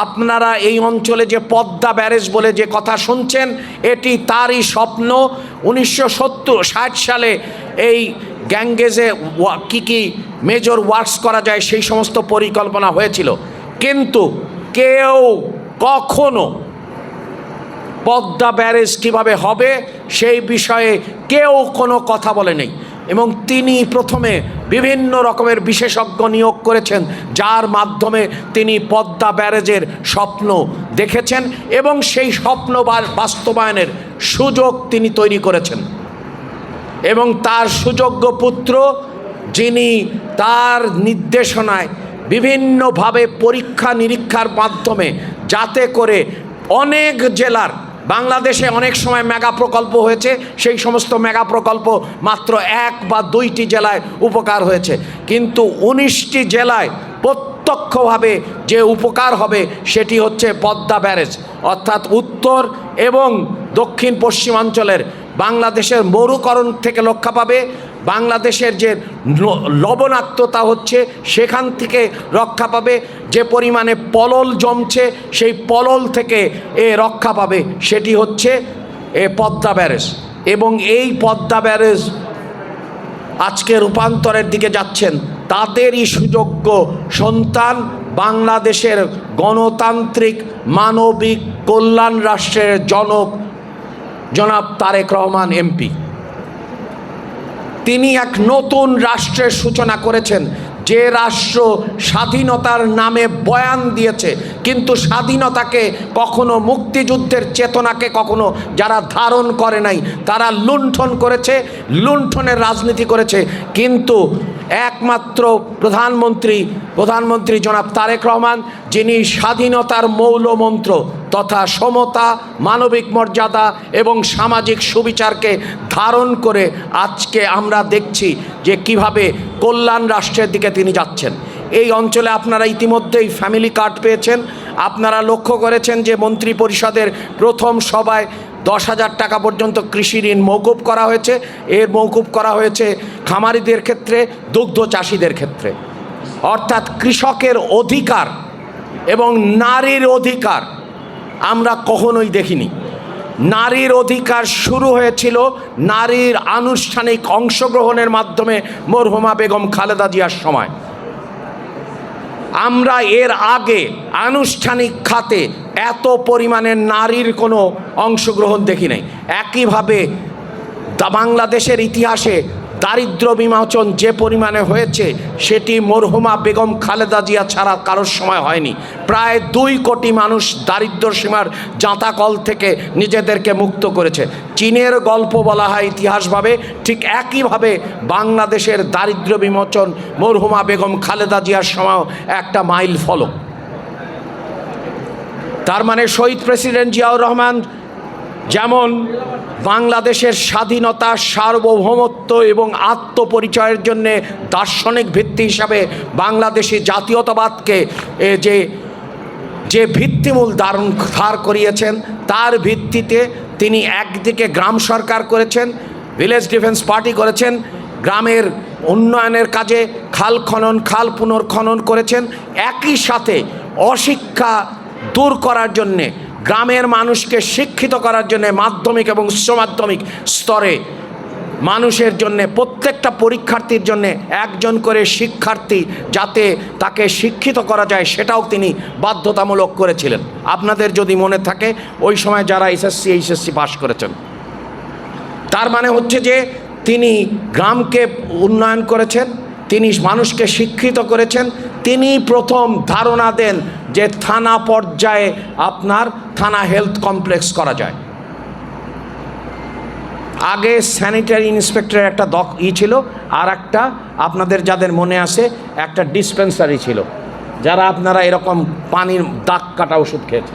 আপনারা এই অঞ্চলে যে পদ্মা ব্যারেজ বলে যে কথা শুনছেন, এটি তারই স্বপ্ন। 1960 সালে এই গ্যাংগেজে কি মেজর ওয়ার্কস করা যায় সেই সমস্ত পরিকল্পনা হয়েছিল, কিন্তু কেউ কখনো পদ্মা ব্যারেজ কীভাবে হবে সেই বিষয়ে কেউ কোনো কথা বলে নেই। এবং তিনি প্রথমে বিভিন্ন রকমের বিশেষজ্ঞ নিয়োগ করেছেন, যার মাধ্যমে তিনি পদ্মা ব্যারেজের স্বপ্ন দেখেছেন এবং সেই স্বপ্ন বাস্তবায়নের সুযোগ তিনি তৈরি করেছেন। এবং তার সুযোগ্য পুত্র, যিনি তার নির্দেশনায় বিভিন্নভাবে পরীক্ষা নিরীক্ষার মাধ্যমে যাতে করে অনেক জেলার, বাংলাদেশে অনেক সময় মেগা প্রকল্প হয়েছে, সেই সমস্ত মেগা প্রকল্প মাত্র 1 বা 2টি জেলায় উপকার হয়েছে, কিন্তু 19টি জেলায় প্রত্যক্ষভাবে যে উপকার হবে সেটি হচ্ছে পদ্মা ব্যারেজ। অর্থাৎ উত্তর এবং দক্ষিণ পশ্চিমাঞ্চলের বাংলাদেশের মরুকরণ থেকে রক্ষা পাবে, বাংলাদেশের যে লবণাক্ততা হচ্ছে সেখান থেকে রক্ষা পাবে, যে পরিমাণে পলল জমছে সেই পলল থেকে রক্ষা পাবে, সেটি হচ্ছে পদ্মা ব্যারেজ। এবং এই পদ্মা ব্যারেজ আজকে রূপান্তরের দিকে যাচ্ছেন তাদেরই সুযোগ্য সন্তান, বাংলাদেশের গণতান্ত্রিক মানবিক কল্যাণ রাষ্ট্রের জনক জনাব তারেক রহমান এমপি। তিনি এক নতুন রাষ্ট্রের সূচনা করেছেন, যে রাষ্ট্র স্বাধীনতার নামে বয়ান দিয়েছে, কিন্তু স্বাধীনতাকে কখনো, মুক্তিযুদ্ধের চেতনাকে কখনো যারা ধারণ করে নাই তারা লুণ্ঠন করেছে, লুণ্ঠনের রাজনীতি করেছে। কিন্তু একমাত্র প্রধানমন্ত্রী জনাব তারেক রহমান, যিনি স্বাধীনতার মৌলমন্ত্র তথা সমতা, মানবিক মর্যাদা এবং সামাজিক সুবিচারকে ধারণ করে আজকে আমরা দেখছি যে কিভাবে কল্যাণ রাষ্ট্রের দিকে তিনি যাচ্ছেন। এই অঞ্চলে আপনারা ইতিমধ্যেই ফ্যামিলি কার্ড পেয়েছেন। আপনারা লক্ষ্য করেছেন যে মন্ত্রী পরিষদের প্রথম সভায় 10,000 টাকা পর্যন্ত কৃষি ঋণ মওকুফ করা হয়েছে। এর মওকুফ করা হয়েছে খামারিদের ক্ষেত্রে, দুগ্ধ চাষিদের ক্ষেত্রে। অর্থাৎ কৃষকের অধিকার এবং নারীর অধিকার আমরা কখনোই দেখিনি। নারীর অধিকার শুরু হয়েছিল নারীর আনুষ্ঠানিক অংশগ্রহণের মাধ্যমে মরহুমা বেগম খালেদা জিয়ার সময়। আমরা এর আগে আনুষ্ঠানিক খাতে এত পরিমাণে নারীর কোনো অংশগ্রহণ দেখি নাই। একইভাবে বাংলাদেশের ইতিহাসে দারিদ্র বিমোচন যে পরিমাণে হয়েছে সেটি মরহুমা বেগম খালেদা জিয়া ছাড়া কারোর সময় হয়নি। প্রায় 2 কোটি মানুষ দারিদ্র সীমার জাঁতাকল থেকে নিজেদেরকে মুক্ত করেছে। চীনের গল্প বলা হয় ইতিহাসভাবে, ঠিক একইভাবে বাংলাদেশের দারিদ্র বিমোচন মরহুমা বেগম খালেদা জিয়ার সময় একটা মাইল ফলক। তার মানে শহীদ প্রেসিডেন্ট জিয়াউর রহমান যেমন বাংলাদেশের স্বাধীনতা, সার্বভৌমত্ব এবং আত্মপরিচয়ের জন্যে দার্শনিক ভিত্তি হিসাবে বাংলাদেশি জাতীয়তাবাদকে যে ভিত্তিমূল ধার করিয়েছেন, তার ভিত্তিতে তিনি একদিকে গ্রাম সরকার করেছেন, ভিলেজ ডিফেন্স পার্টি করেছেন, গ্রামের উন্নয়নের কাজে খাল খনন, খাল পুনর্খনন করেছেন, একই সাথে অশিক্ষা দূর করার জন্যে, গ্রামের মানুষকে শিক্ষিত করার জন্য মাধ্যমিক এবং উচ্চ মাধ্যমিক স্তরে মানুষের জন্য, প্রত্যেকটা পরীক্ষার্থীর জন্য একজন করে শিক্ষার্থী যাতে তাকে শিক্ষিত করা যায় সেটাও তিনি বাধ্যতামূলক করেছিলেন। আপনাদের যদি মনে থাকে ওই সময় যারা এইচএসসি পাস করেছেন, তার মানে হচ্ছে যে তিনি গ্রামকে উন্নয়ন করেছেন, তিনি মানুষকে শিক্ষিত করেছেন। তিনি প্রথম ধারণা দেন যে থানা পর্যায়ে আপনার থানা হেলথ কমপ্লেক্স করা যায়। আগে স্যানিটারি ইন্সপেক্টরের একটা ছিল, আর একটা আপনাদের যাদের মনে আছে একটা ডিসপেন্সারি ছিল, যারা আপনারা এরকম পানির দাগ কাটা ওষুধ খেয়েছে।